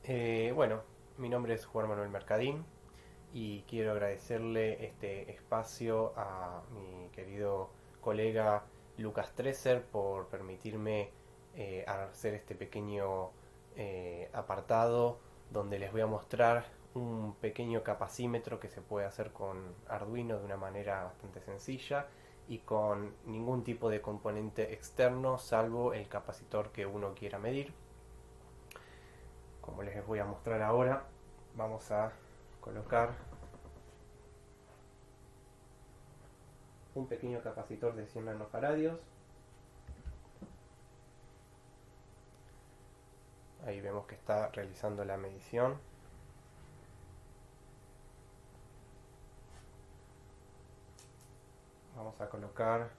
Bueno, mi nombre es Juan Manuel Mercadín y quiero agradecerle este espacio a mi querido colega Lucas Treser por permitirme hacer este pequeño apartado donde les voy a mostrar un pequeño capacímetro que se puede hacer con Arduino de una manera bastante sencilla y con ningún tipo de componente externo salvo el capacitor que uno quiera medir. Como les voy a mostrar ahora, vamos a colocar un pequeño capacitor de 100 nanofaradios. Ahí vemos que está realizando la medición. Vamos a colocar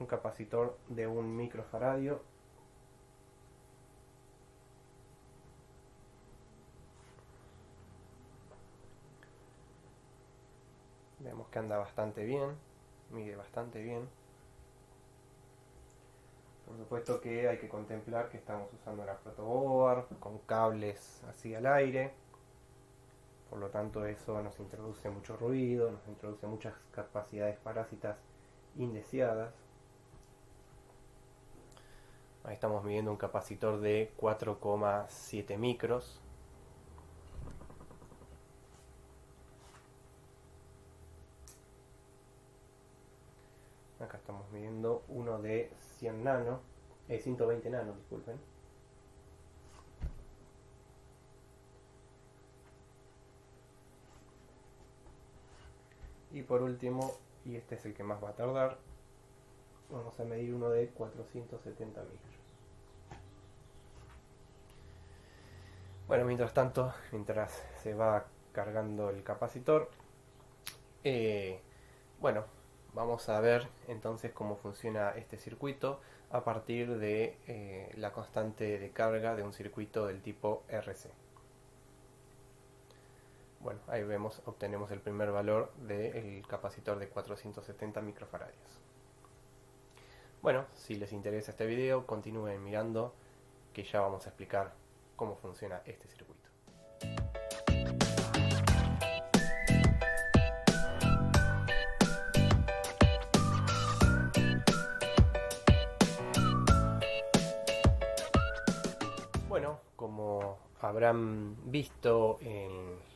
un capacitor de 1 microfaradio. Vemos que anda bastante bien, mide bastante bien. Por supuesto que hay que contemplar que estamos usando una protoboard con cables así al aire. Por lo tanto eso nos introduce mucho ruido, nos introduce muchas capacidades parásitas indeseadas. Ahí estamos midiendo un capacitor de 4,7 micros. Acá estamos midiendo uno de 100 nano, 120 nano, disculpen. Y por último, y este es el que más va a tardar, vamos a medir uno de 470 micros. Bueno, mientras tanto, mientras se va cargando el capacitor, bueno, vamos a ver entonces cómo funciona este circuito a partir de la constante de carga de un circuito del tipo RC. Bueno, ahí vemos, obtenemos el primer valor del capacitor de 470 microfaradios. Bueno, si les interesa este video, continúen mirando que ya vamos a explicar cómo funciona este circuito. Bueno, como habrán visto en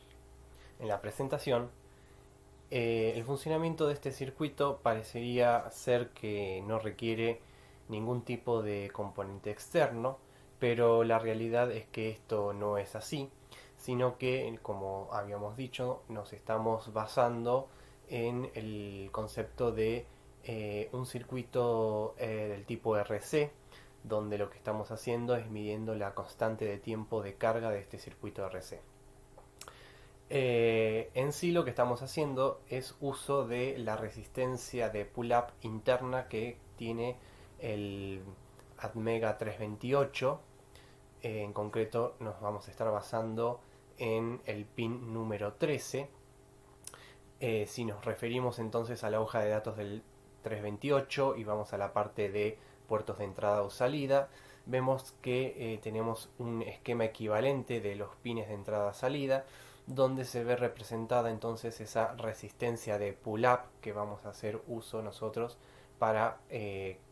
la presentación, el funcionamiento de este circuito parecería ser que no requiere ningún tipo de componente externo, pero la realidad es que esto no es así, sino que, como habíamos dicho, nos estamos basando en el concepto de un circuito del tipo RC, donde lo que estamos haciendo es midiendo la constante de tiempo de carga de este circuito RC. En sí lo que estamos haciendo es uso de la resistencia de pull-up interna que tiene el Atmega 328. En concreto nos vamos a estar basando en el pin número 13. Si nos referimos entonces a la hoja de datos del 328 y vamos a la parte de puertos de entrada o salida, vemos que tenemos un esquema equivalente de los pines de entrada-salida, donde se ve representada entonces esa resistencia de pull-up que vamos a hacer uso nosotros para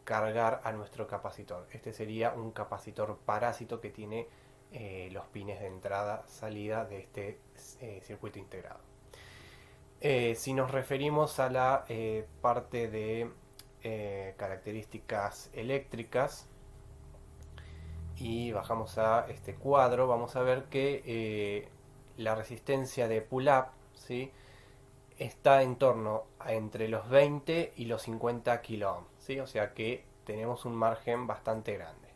cargar a nuestro capacitor. Este sería un capacitor parásito que tiene los pines de entrada-salida de este circuito integrado. Si nos referimos a la parte de características eléctricas y bajamos a este cuadro, vamos a ver que la resistencia de pull-up, ¿sí?, está en torno a entre los 20 y los 50 kilo, ¿sí? O sea que tenemos un margen bastante grande.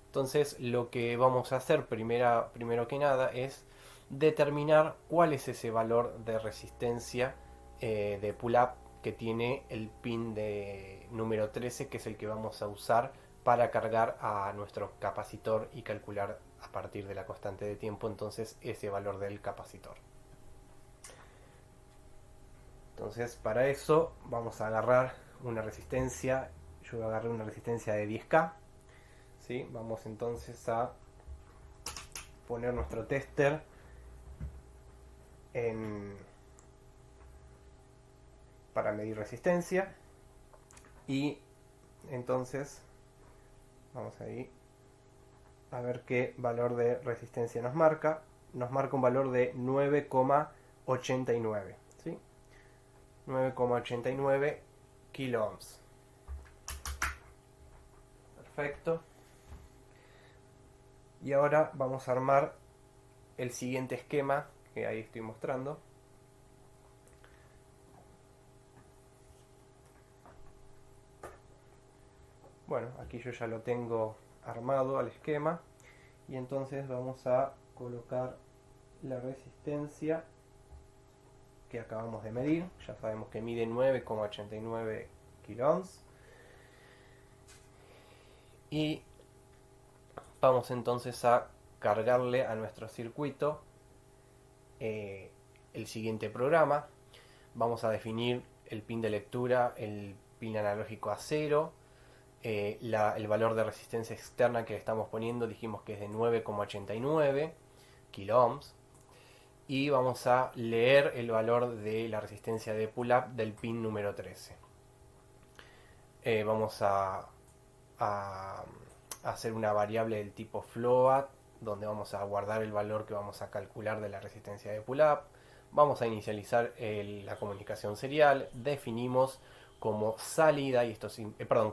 Entonces lo que vamos a hacer primero que nada es determinar cuál es ese valor de resistencia de pull-up que tiene el pin de número 13, que es el que vamos a usar para cargar a nuestro capacitor y calcular a partir de la constante de tiempo entonces ese valor del capacitor. Entonces para eso vamos a agarrar una resistencia, yo agarré una resistencia de 10K, ¿sí? Vamos entonces a poner nuestro tester para medir resistencia. Y entonces vamos ahí a ver qué valor de resistencia nos marca. Nos marca un valor de 9,89, ¿sí? 9,89 kilo ohms. Perfecto. Y ahora vamos a armar el siguiente esquema que ahí estoy mostrando. Bueno, aquí yo ya lo tengo armado al esquema, y entonces vamos a colocar la resistencia que acabamos de medir. Ya sabemos que mide 9,89 kilo ohms. Y vamos entonces a cargarle a nuestro circuito el siguiente programa. Vamos a definir el pin de lectura, el pin analógico a 0, el valor de resistencia externa que le estamos poniendo, dijimos que es de 9,89 kilo ohms, y vamos a leer el valor de la resistencia de pull-up del pin número 13. Vamos a hacer una variable del tipo float, donde vamos a guardar el valor que vamos a calcular de la resistencia de pull-up. Vamos a inicializar la comunicación serial. Definimos como salida, y esto es,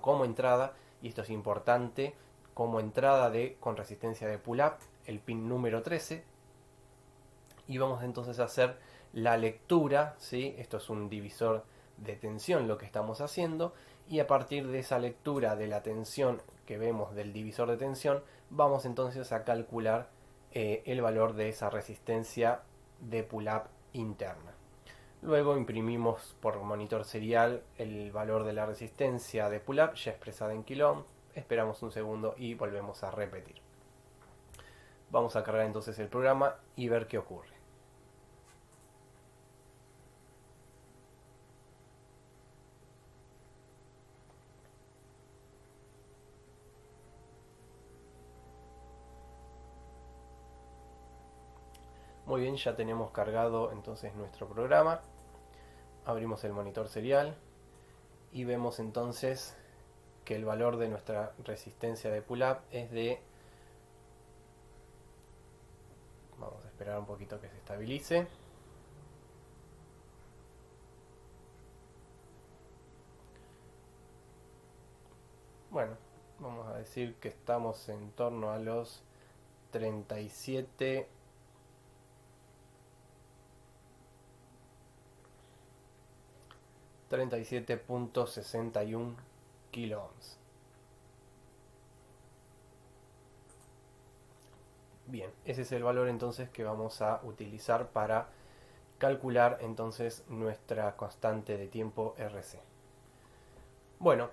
como entrada, y esto es importante, como entrada con resistencia de pull-up el pin número 13. Y vamos entonces a hacer la lectura, ¿sí? Esto es un divisor de tensión lo que estamos haciendo, y a partir de esa lectura de la tensión que vemos del divisor de tensión, vamos entonces a calcular el valor de esa resistencia de pull-up interna. Luego imprimimos por monitor serial el valor de la resistencia de pull-up ya expresada en kilo ohm, esperamos un segundo y volvemos a repetir. Vamos a cargar entonces el programa y ver qué ocurre. Muy bien, ya tenemos cargado entonces nuestro programa. Abrimos el monitor serial y vemos entonces que el valor de nuestra resistencia de pull-up es de... Vamos a esperar un poquito que se estabilice. Bueno, vamos a decir que estamos en torno a los 37... 37.61 kilo ohms. Bien, ese es el valor entonces que vamos a utilizar para calcular entonces nuestra constante de tiempo RC. Bueno,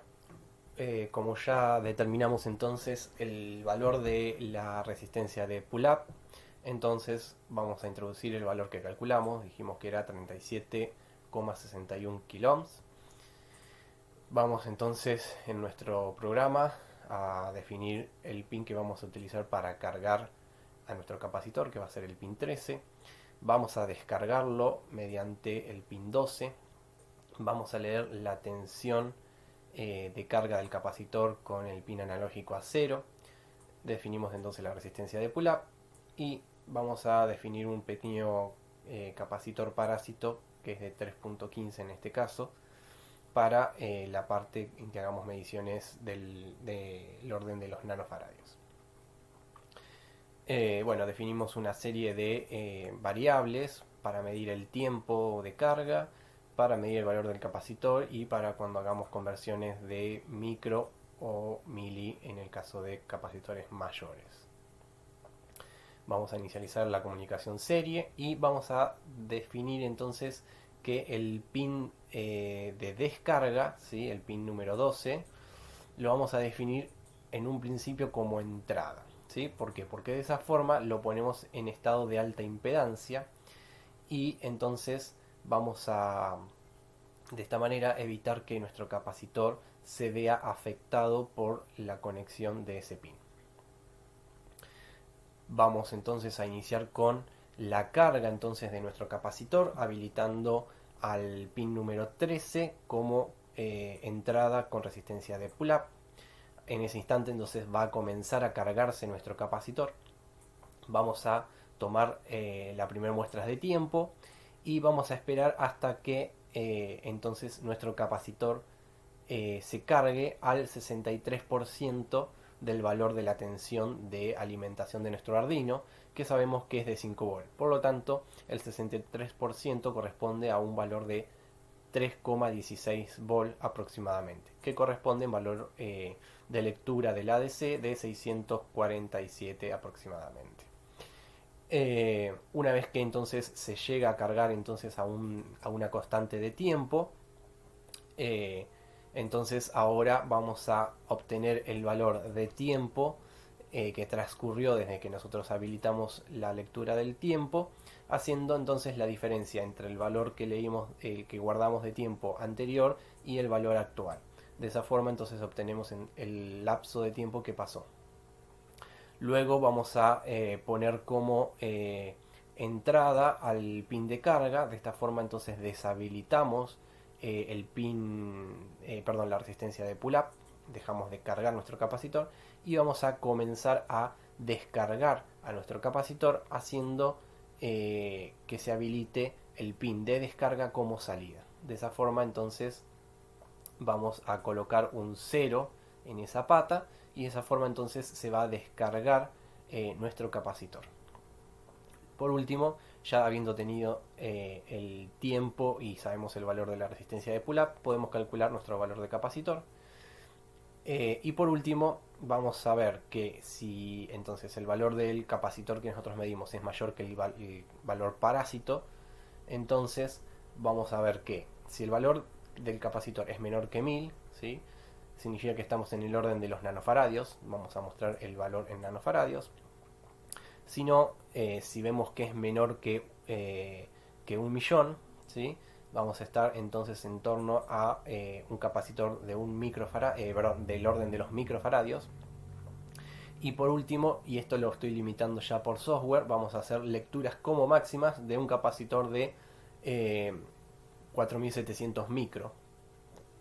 como ya determinamos entonces el valor de la resistencia de pull-up, entonces vamos a introducir el valor que calculamos. Dijimos que era 37,61 kilo ohms. Vamos entonces en nuestro programa a definir el pin que vamos a utilizar para cargar a nuestro capacitor, que va a ser el pin 13. Vamos a descargarlo mediante el pin 12. Vamos a leer la tensión de carga del capacitor con el pin analógico a 0. Definimos entonces la resistencia de pull-up y vamos a definir un pequeño capacitor parásito, que es de 3.15 en este caso, para la parte en que hagamos mediciones del orden de los nanofaradios. Bueno, definimos una serie de variables para medir el tiempo de carga, para medir el valor del capacitor y para cuando hagamos conversiones de micro o mili en el caso de capacitores mayores. Vamos a inicializar la comunicación serie y vamos a definir entonces que el pin de descarga, ¿sí? El pin número 12, lo vamos a definir en un principio como entrada, ¿sí? ¿Por qué? Porque de esa forma lo ponemos en estado de alta impedancia y entonces vamos a, de esta manera, evitar que nuestro capacitor se vea afectado por la conexión de ese pin. Vamos entonces a iniciar con la carga entonces de nuestro capacitor, habilitando al pin número 13 como entrada con resistencia de pull-up. En ese instante entonces va a comenzar a cargarse nuestro capacitor. Vamos a tomar la primera muestra de tiempo y vamos a esperar hasta que entonces nuestro capacitor se cargue al 63% del valor de la tensión de alimentación de nuestro Arduino, que sabemos que es de 5 volts. Por lo tanto, el 63% corresponde a un valor de 3,16 volt aproximadamente, que corresponde en valor de lectura del ADC de 647 aproximadamente. Una vez que entonces se llega a cargar entonces a una constante de tiempo, entonces ahora vamos a obtener el valor de tiempo que transcurrió desde que nosotros habilitamos la lectura del tiempo, haciendo entonces la diferencia entre el valor que leímos, que guardamos de tiempo anterior y el valor actual. De esa forma entonces obtenemos el lapso de tiempo que pasó. Luego vamos a poner como entrada al pin de carga. De esta forma entonces deshabilitamos el pin, la resistencia de pull-up. Dejamos de cargar nuestro capacitor y vamos a comenzar a descargar a nuestro capacitor, haciendo que se habilite el pin de descarga como salida. De esa forma entonces vamos a colocar un 0 en esa pata y de esa forma entonces se va a descargar nuestro capacitor. Por último, ya habiendo tenido el tiempo y sabemos el valor de la resistencia de pull-up, podemos calcular nuestro valor de capacitor. Y por último, vamos a ver que si entonces el valor del capacitor que nosotros medimos es mayor que el valor parásito, entonces vamos a ver que si el valor del capacitor es menor que 1000, ¿sí?, significa que estamos en el orden de los nanofaradios. Vamos a mostrar el valor en nanofaradios. Si no, si vemos que es menor que 1.000.000, ¿sí?, vamos a estar entonces en torno a un capacitor de del orden de los microfaradios. Y por último, y esto lo estoy limitando ya por software, vamos a hacer lecturas como máximas de un capacitor de 4700 micro,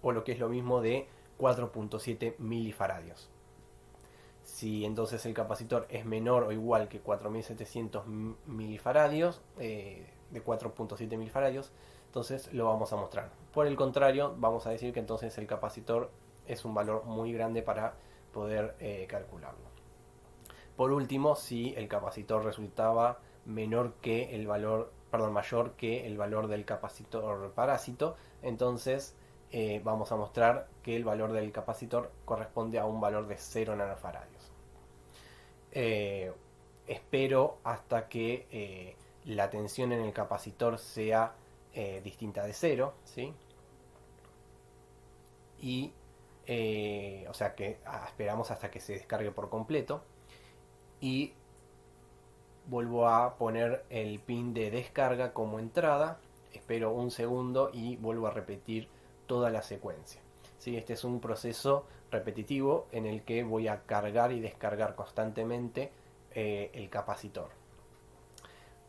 o lo que es lo mismo de 4.7 milifaradios. Si entonces el capacitor es menor o igual que 4700 milifaradios, de 4.7 milifaradios, entonces lo vamos a mostrar. Por el contrario, vamos a decir que entonces el capacitor es un valor muy grande para poder calcularlo. Por último, si el capacitor resultaba menor que el valor, mayor que el valor del capacitor parásito, entonces vamos a mostrar que el valor del capacitor corresponde a un valor de 0 nanofaradios. Espero hasta que la tensión en el capacitor sea distinta de 0, ¿sí? Y o sea que esperamos hasta que se descargue por completo y vuelvo a poner el pin de descarga como entrada. Espero un segundo y vuelvo a repetir toda la secuencia. ¿Sí? Este es un proceso repetitivo en el que voy a cargar y descargar constantemente el capacitor.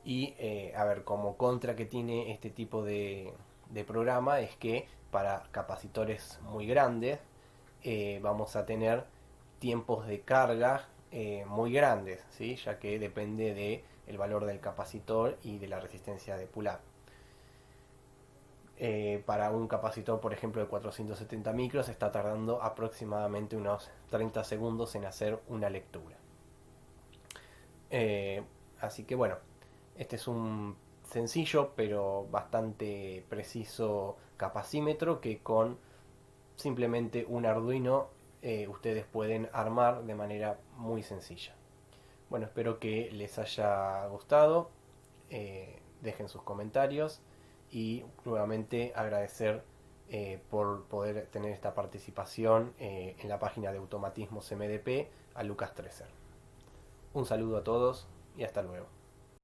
Y a ver, como contra que tiene este tipo de programa es que para capacitores muy grandes vamos a tener tiempos de carga muy grandes, ¿sí?, ya que depende del valor del capacitor y de la resistencia de pull-up. Para un capacitor, por ejemplo, de 470 micros, está tardando aproximadamente unos 30 segundos en hacer una lectura. Así que bueno, este es un sencillo pero bastante preciso capacímetro que con simplemente un Arduino ustedes pueden armar de manera muy sencilla. Bueno, espero que les haya gustado. Dejen sus comentarios y nuevamente agradecer por poder tener esta participación en la página de automatismos MDP a Lucas Treser. Un saludo a todos y hasta luego.